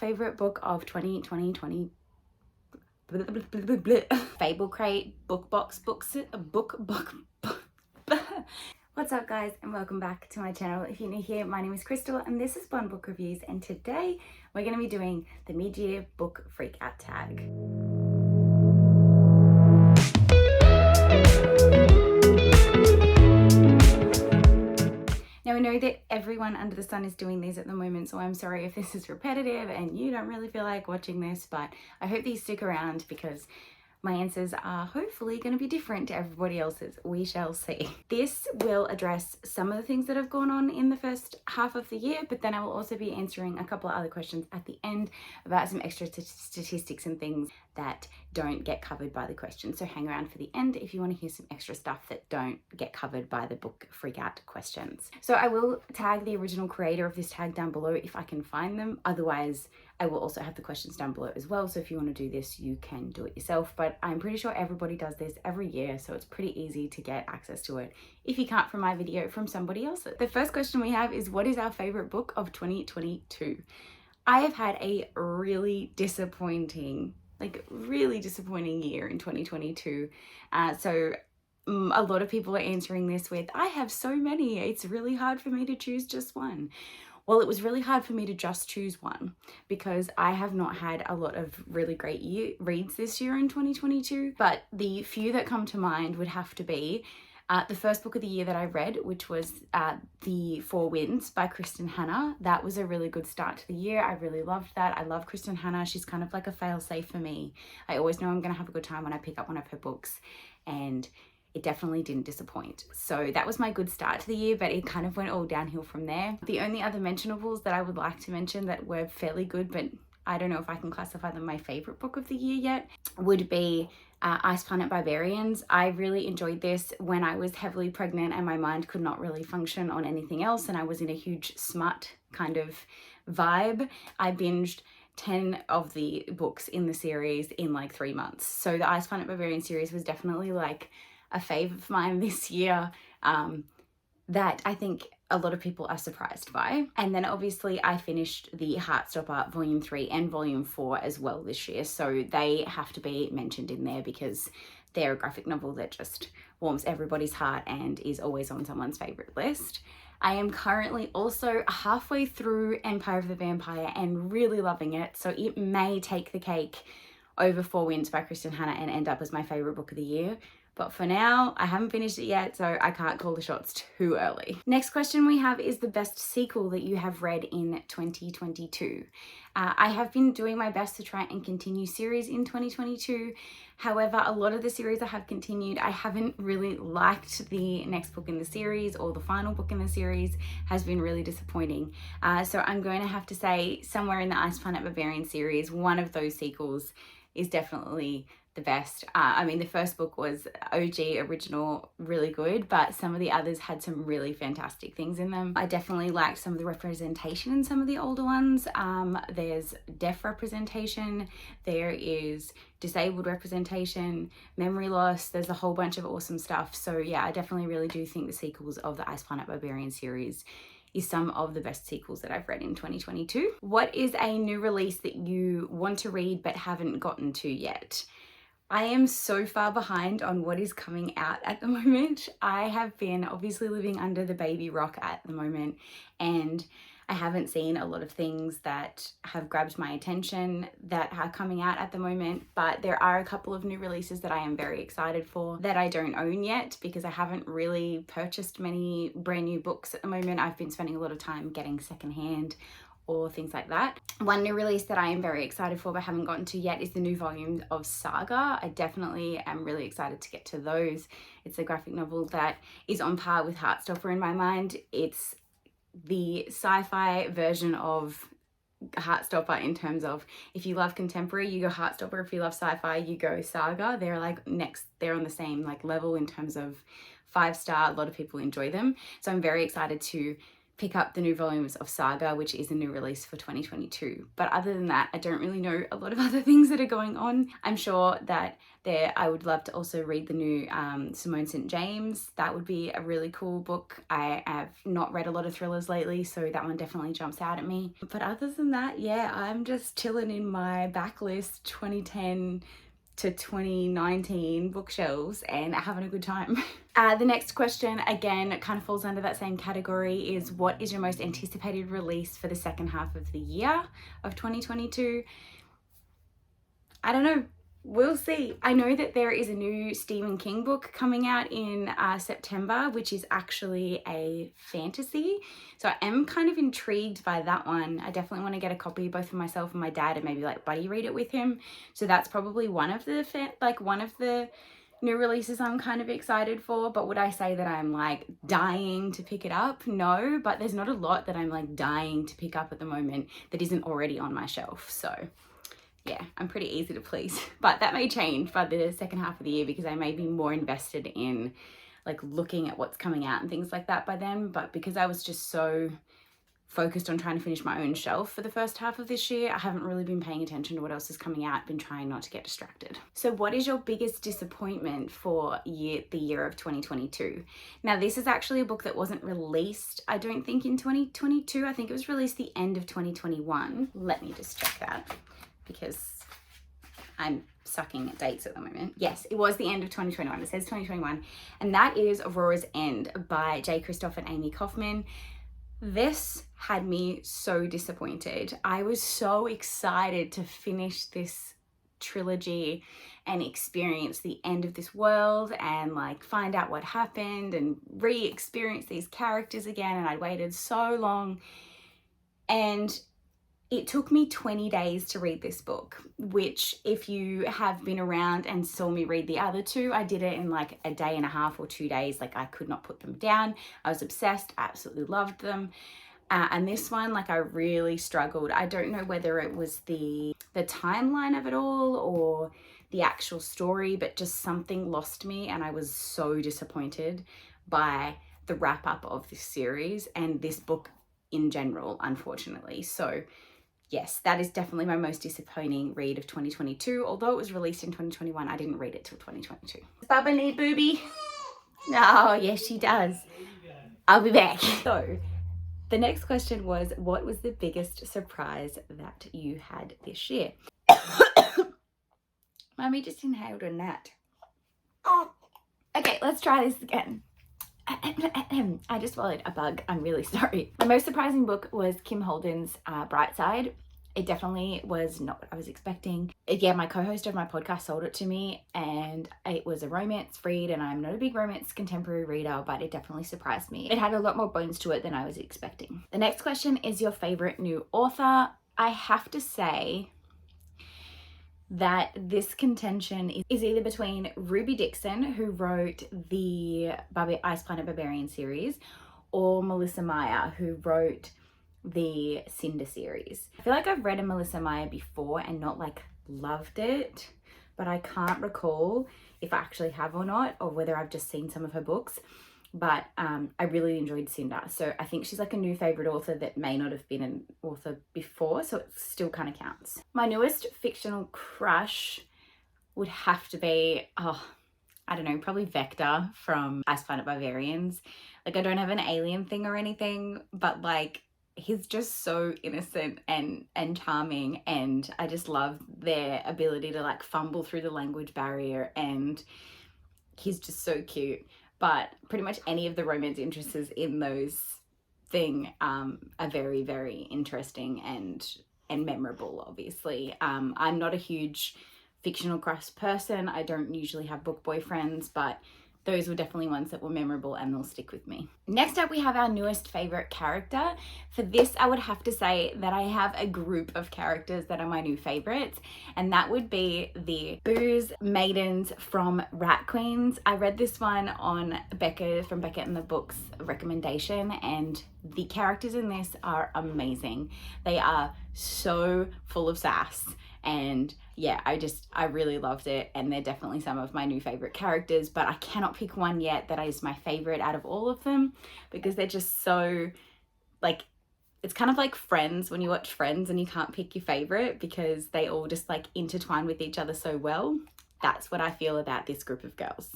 Favorite book of 2020. Fable Crate, book box, book. What's up guys, and welcome back to my channel. If you're new here, my name is Crystal and this is Fun Book Reviews, and today we're going to be doing the mid-year book freak out tag. Now, I know that everyone under the sun is doing these at the moment, so I'm sorry if this is repetitive and you don't really feel like watching this, but I hope that you stick around because my answers are hopefully going to be different to everybody else's. We shall see. This will address some of the things that have gone on in the first half of the year, but then I will also be answering a couple of other questions at the end about some extra statistics and things that don't get covered by the questions. So hang around for the end if you want to hear some extra stuff that don't get covered by the book freak out questions. So I will tag the original creator of this tag down below if I can find them. Otherwise, I will also have the questions down below as well. So if you want to do this, you can do it yourself. But I'm pretty sure everybody does this every year, so it's pretty easy to get access to it if you can't from my video, from somebody else's. The first question we have is, what is our favorite book of 2022? I have had a really disappointing year in 2022. So a lot of people are answering this with, I have so many, it's really hard for me to choose just one. Well, it was really hard for me to just choose one because I have not had a lot of really great reads this year in 2022, but the few that come to mind would have to be the first book of the year that I read, which was The Four Winds by Kristen Hanna. That was a really good start to the year. I really loved that. I love Kristen Hanna. She's kind of like a fail-safe for me. I always know I'm going to have a good time when I pick up one of her books, and it definitely didn't disappoint. So that was my good start to the year, but it kind of went all downhill from there. The only other mentionables that I would like to mention that were fairly good, but I don't know if I can classify them my favorite book of the year yet, would be Ice Planet Barbarians. I really enjoyed this when I was heavily pregnant and my mind could not really function on anything else, and I was in a huge smut kind of vibe. I binged 10 of the books in the series in like 3 months. So the Ice Planet Barbarian series was definitely like a fave of mine this year that I think a lot of people are surprised by. And then obviously I finished the Heartstopper Volume 3 and Volume 4 as well this year, so they have to be mentioned in there because they're a graphic novel that just warms everybody's heart and is always on someone's favorite list. I am currently also halfway through Empire of the Vampire and really loving it, so it may take the cake over Four Winds by Kristen Hanna and end up as my favorite book of the year. But for now, I haven't finished it yet, so I can't call the shots too early. Next question we have is the best sequel that you have read in 2022. I have been doing my best to try and continue series in 2022. However, a lot of the series I have continued, I haven't really liked the next book in the series, or the final book in the series has been really disappointing. So I'm going to have to say somewhere in the Ice Planet Barbarian series, one of those sequels is definitely the best. I mean, the first book was OG original, really good, but some of the others had some really fantastic things in them. I definitely liked some of the representation in some of the older ones. There's deaf representation, there is disabled representation, memory loss, there's a whole bunch of awesome stuff. So yeah, I definitely really do think the sequels of the Ice Planet Barbarian series is some of the best sequels that I've read in 2022. What is a new release that you want to read but haven't gotten to yet? I am so far behind on what is coming out at the moment. I have been obviously living under the baby rock at the moment, and I haven't seen a lot of things that have grabbed my attention that are coming out at the moment, but there are a couple of new releases that I am very excited for that I don't own yet because I haven't really purchased many brand new books at the moment. I've been spending a lot of time getting secondhand or things like that. One new release that I am very excited for but haven't gotten to yet is the new volume of Saga. I definitely am really excited to get to those. It's a graphic novel that is on par with Heartstopper in my mind. It's the sci-fi version of Heartstopper in terms of, if you love contemporary, you go Heartstopper. If you love sci-fi, you go Saga. They're like they're on the same like level in terms of 5-star. A lot of people enjoy them. So I'm very excited to pick up the new volumes of Saga, which is a new release for 2022. But other than that, I don't really know a lot of other things that are going on. I'm sure that I would love to also read the new Simone St. James. That would be a really cool book. I have not read a lot of thrillers lately, so that one definitely jumps out at me. But other than that, yeah, I'm just chilling in my backlist 2010 to 2019 bookshelves and having a good time. The next question, again, kind of falls under that same category, is what is your most anticipated release for the second half of the year of 2022? I don't know. We'll see. I know that there is a new Stephen King book coming out in September, which is actually a fantasy. So I am kind of intrigued by that one. I definitely want to get a copy both for myself and my dad and maybe like buddy read it with him. So that's probably one of the new releases I'm kind of excited for. But would I say that I'm like dying to pick it up? No, but there's not a lot that I'm like dying to pick up at the moment that isn't already on my shelf. So yeah, I'm pretty easy to please, but that may change by the second half of the year because I may be more invested in like looking at what's coming out and things like that by then. But because I was just so focused on trying to finish my own shelf for the first half of this year, I haven't really been paying attention to what else is coming out, been trying not to get distracted. So what is your biggest disappointment for the year of 2022? Now, this is actually a book that wasn't released, I don't think, in 2022. I think it was released the end of 2021. Let me just check that, because I'm sucking at dates at the moment. Yes, it was the end of 2021. It says 2021. And that is Aurora's End by J. Kristoff and Amy Kaufman. This had me so disappointed. I was so excited to finish this trilogy and experience the end of this world and like find out what happened and re-experience these characters again. And I'd waited so long. And it took me 20 days to read this book, which if you have been around and saw me read the other two, I did it in like a day and a half or 2 days. Like I could not put them down. I was obsessed, absolutely loved them. And this one, like I really struggled. I don't know whether it was the timeline of it all or the actual story, but just something lost me and I was so disappointed by the wrap up of this series and this book in general, unfortunately. So yes, that is definitely my most disappointing read of 2022. Although it was released in 2021, I didn't read it till 2022. Does Bubba need booby? Oh, yes, she does. I'll be back. So, the next question was, what was the biggest surprise that you had this year? Mummy just inhaled a gnat. Okay, let's try this again. I just swallowed a bug. I'm really sorry. My most surprising book was Kim Holden's Bright Side. It definitely was not what I was expecting. Yeah, my co-host of my podcast sold it to me and it was a romance read and I'm not a big romance contemporary reader, but it definitely surprised me. It had a lot more bones to it than I was expecting. The next question is your favorite new author. I have to say that this contention is either between Ruby Dixon, who wrote the Ice Planet Barbarian series, or Melissa Meyer, who wrote the Cinder series. I feel like I've read a Melissa Meyer before and not like loved it, but I can't recall if I actually have or not, or whether I've just seen some of her books. But I really enjoyed Cinder. So I think she's like a new favorite author that may not have been an author before, so it still kind of counts. My newest fictional crush would have to be, I don't know, probably Vector from Ice Planet Barbarians. Like I don't have an alien thing or anything, but like he's just so innocent and charming, and I just love their ability to like fumble through the language barrier, and he's just so cute. But pretty much any of the romance interests in those thing are very, very interesting and memorable, obviously. I'm not a huge fictional crush person. I don't usually have book boyfriends, but those were definitely ones that were memorable and they'll stick with me. Next up, we have our newest favorite character. For this, I would have to say that I have a group of characters that are my new favorites, and that would be the Booze Maidens from Rat Queens. I read this one on Beckett and the Books recommendation, and the characters in this are amazing. They are so full of sass, and yeah, I really loved it, and they're definitely some of my new favorite characters, but I cannot pick one yet that is my favorite out of all of them because they're just so like, it's kind of like Friends, when you watch Friends and you can't pick your favorite because they all just like intertwine with each other so well. That's what I feel about this group of girls.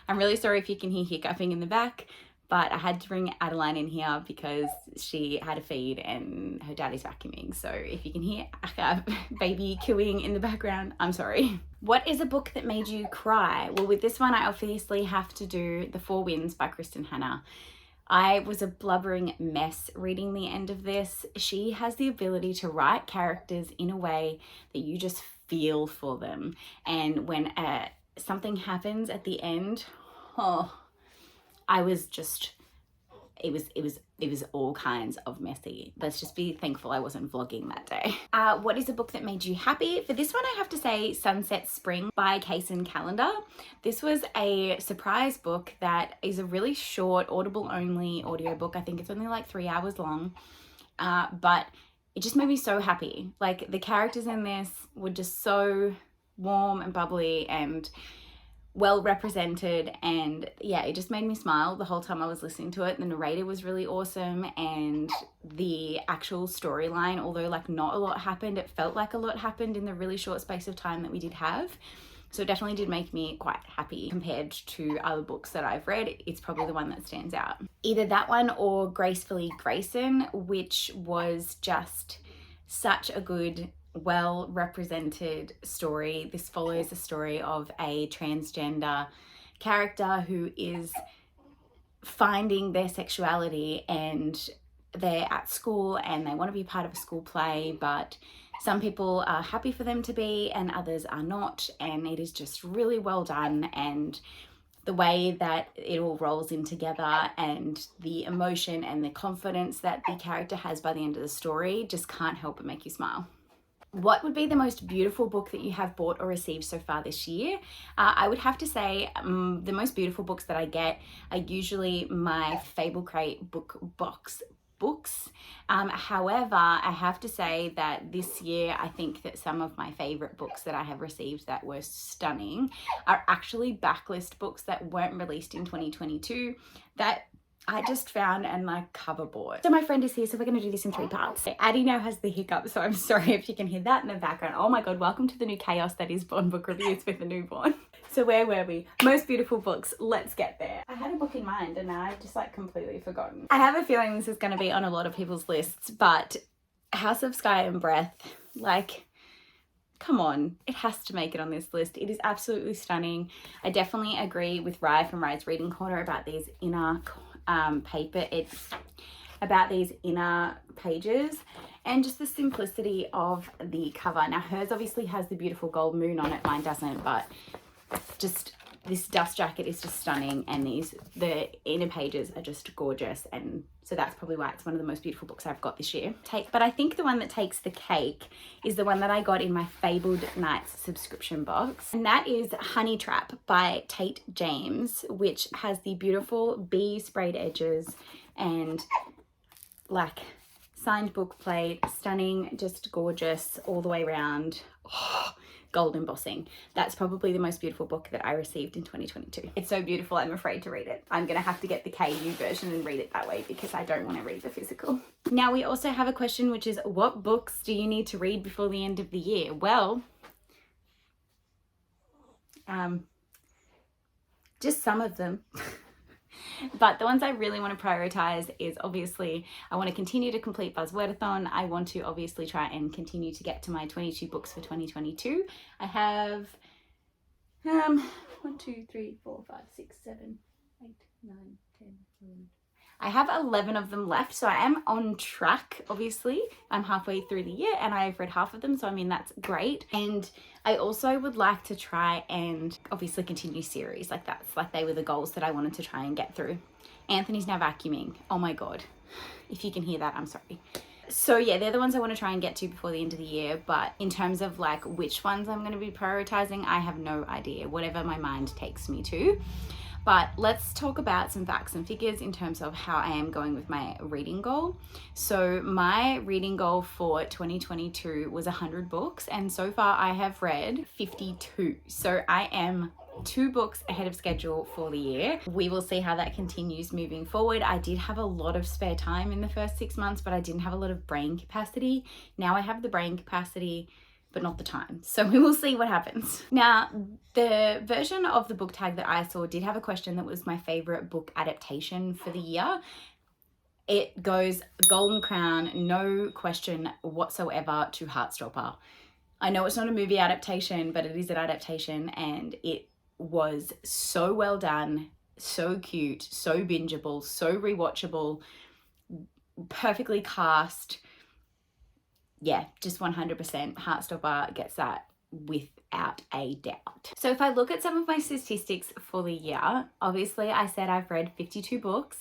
I'm really sorry if you can hear hiccuping in the back, but I had to bring Adeline in here because she had a feed and her daddy's vacuuming. So if you can hear baby cooing in the background, I'm sorry. What is a book that made you cry? Well, with this one, I obviously have to do The Four Winds by Kristen Hanna. I was a blubbering mess reading the end of this. She has the ability to write characters in a way that you just feel for them. And when something happens at the end, I was just, it was all kinds of messy. Let's just be thankful I wasn't vlogging that day. What is a book that made you happy? For this one, I have to say Sunset Spring by Kaysen Calendar. This was a surprise book that is a really short, Audible only audiobook. I think it's only like 3 hours long, but it just made me so happy. Like, the characters in this were just so warm and bubbly and well represented, and yeah, it just made me smile the whole time I was listening to it. The narrator was really awesome, and the actual storyline, although like not a lot happened, it felt like a lot happened in the really short space of time that we did have. So it definitely did make me quite happy compared to other books that I've read. It's probably the one that stands out. Either that one or Gracefully Grayson, which was just such a good, well represented story. This follows the story of a transgender character who is finding their sexuality, and they're at school and they want to be part of a school play, but some people are happy for them to be and others are not, and it is just really well done. And the way that it all rolls in together and the emotion and the confidence that the character has by the end of the story just can't help but make you smile. What would be the most beautiful book that you have bought or received so far this year? I would have to say the most beautiful books that I get are usually my Fable Crate book box books. However, I have to say that this year, I think that some of my favorite books that I have received that were stunning are actually backlist books that weren't released in 2022 that I just found and like cover bought. So my friend is here, so we're going to do this in 3 parts. Addie now has the hiccup, so I'm sorry if you can hear that in the background. Oh my god, welcome to the new chaos that is Born Book Reviews with the newborn. So where were we? Most beautiful books. Let's get there. I had a book in mind and now I've just like completely forgotten. I have a feeling this is going to be on a lot of people's lists, but House of Sky and Breath, like, come on, it has to make it on this list. It is absolutely stunning. I definitely agree with Rye from Rye's Reading Corner about these inner about these inner pages and just the simplicity of the cover. Now hers obviously has the beautiful gold moon on it, mine doesn't, but just this dust jacket is just stunning, and the inner pages are just gorgeous, and so that's probably why it's one of the most beautiful books I've got this year. But I think the one that takes the cake is the one that I got in my Fabled Nights subscription box, and that is Honey Trap by Tate James, which has the beautiful bee sprayed edges and like signed book plate, stunning, just gorgeous all the way around. Oh, gold embossing. That's probably the most beautiful book that I received in 2022. It's so beautiful, I'm afraid to read it. I'm gonna have to get the KU version and read it that way because I don't want to read the physical. Now we also have a question, which is, what books do you need to read before the end of the year? Well, just some of them. But the ones I really want to prioritize is obviously I want to continue to complete Buzzwordathon. I want to obviously try and continue to get to my 22 books for 2022. I have 1, 2, 3, 4, 5, 6, 7, 8, 9, 10, 11. I have 11 of them left, so I am on track. Obviously I'm halfway through the year and I've read half of them, so I mean that's great. And I also would like to try and obviously continue series. Like that's like they were the goals that I wanted to try and get through. Anthony's now vacuuming. Oh my god, if you can hear that, I'm sorry. So yeah, they're the ones I want to try and get to before the end of the year, but in terms of like which ones I'm going to be prioritizing, I have no idea. Whatever my mind takes me to. But let's talk about some facts and figures in terms of how I am going with my reading goal. So my reading goal for 2022 was 100 books, and so far I have read 52. So I am 2 books ahead of schedule for the year. We will see how that continues moving forward. I did have a lot of spare time in the first 6 months, but I didn't have a lot of brain capacity. Now I have the brain capacity, but not the time. So we will see what happens. Now, the version of the book tag that I saw did have a question that was my favorite book adaptation for the year. It goes Golden Crown, no question whatsoever, to Heartstopper. I know it's not a movie adaptation, but it is an adaptation, and it was so well done, so cute, so bingeable, so rewatchable, perfectly cast. Yeah, just 100% Heartstopper gets that without a doubt. So if I look at some of my statistics for the year, obviously I said I've read 52 books.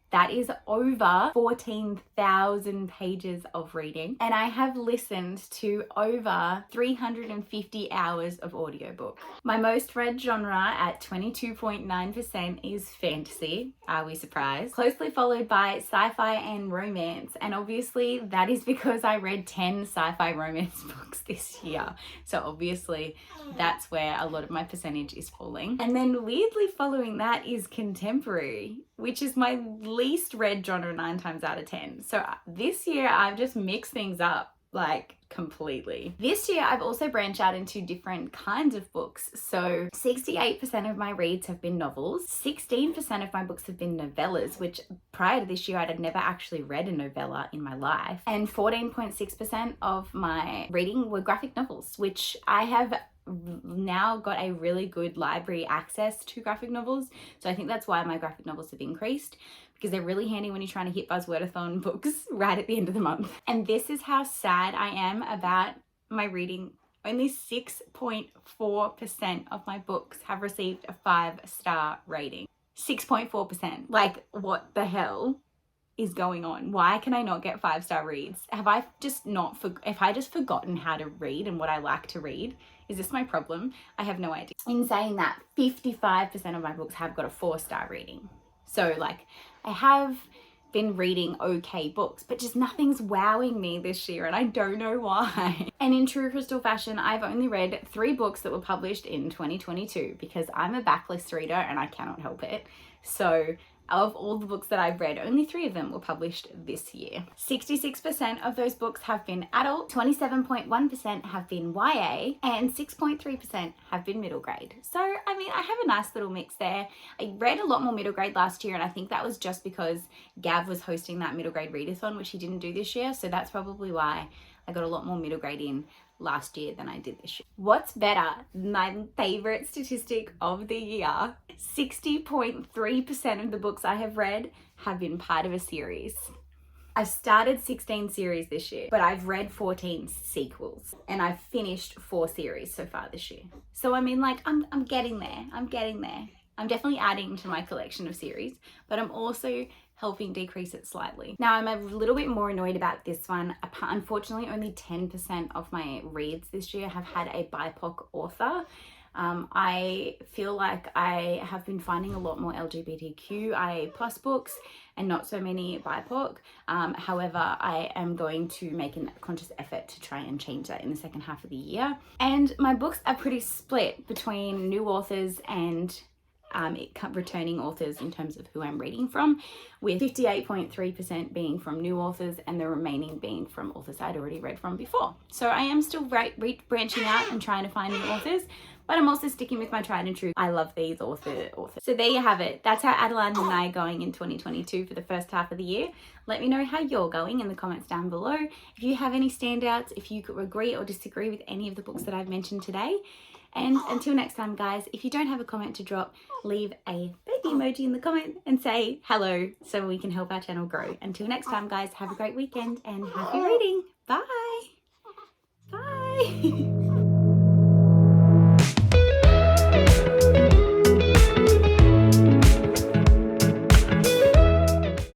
That is over 14,000 pages of reading. And I have listened to over 350 hours of audiobook. My most read genre at 22.9% is fantasy. Are we surprised? Closely followed by sci-fi and romance. And obviously that is because I read 10 sci-fi romance books this year. So obviously that's where a lot of my percentage is falling. And then weirdly following that is contemporary, which is my least read genre 9 times out of 10. So this year I've just mixed things up like completely. This year I've also branched out into different kinds of books. So 68% of my reads have been novels, 16% of my books have been novellas, which prior to this year I had never actually read a novella in my life, and 14.6% of my reading were graphic novels, which I have now got a really good library access to graphic novels. So I think that's why my graphic novels have increased, because they're really handy when you're trying to hit buzzwordathon books right at the end of the month. And this is how sad I am about my reading. Only 6.4% of my books have received a 5-star rating. 6.4%. Like, what the hell is going on? Why can I not get 5-star reads? Have I just forgotten how to read and what I like to read? Is this my problem? I have no idea. In saying that, 55% of my books have got a 4-star rating. So like, I have been reading okay books, but just nothing's wowing me this year, and I don't know why. And in true Crystal fashion, I've only read 3 books that were published in 2022 because I'm a backlist reader and I cannot help it. So of all the books that I've read, only 3 of them were published this year. 66% of those books have been adult, 27.1% have been YA, and 6.3% have been middle grade. So, I mean, I have a nice little mix there. I read a lot more middle grade last year, and I think that was just because Gav was hosting that middle grade readathon, which he didn't do this year. So that's probably why I got a lot more middle grade in last year than I did this year. What's better? My favorite statistic of the year, 60.3% of the books I have read have been part of a series. I've started 16 series this year, but I've read 14 sequels, and I've finished 4 series so far this year. So I mean, like, I'm getting there. I'm definitely adding to my collection of series, but I'm also helping decrease it slightly. Now, I'm a little bit more annoyed about this one. Unfortunately, only 10% of my reads this year have had a BIPOC author. I feel like I have been finding a lot more LGBTQIA+ books and not so many BIPOC. However, I am going to make a conscious effort to try and change that in the second half of the year. And my books are pretty split between new authors and returning authors in terms of who I'm reading from, with 58.3% being from new authors and the remaining being from authors I'd already read from before. So I am still branching out and trying to find new authors, but I'm also sticking with my tried and true. I love these authors. So there you have it. That's how Adeline and I are going in 2022 for the first half of the year. Let me know how you're going in the comments down below. If you have any standouts, if you could agree or disagree with any of the books that I've mentioned today. And until next time, guys, if you don't have a comment to drop, leave a baby emoji in the comment and say hello so we can help our channel grow. Until next time, guys, have a great weekend and happy reading. Bye. Bye.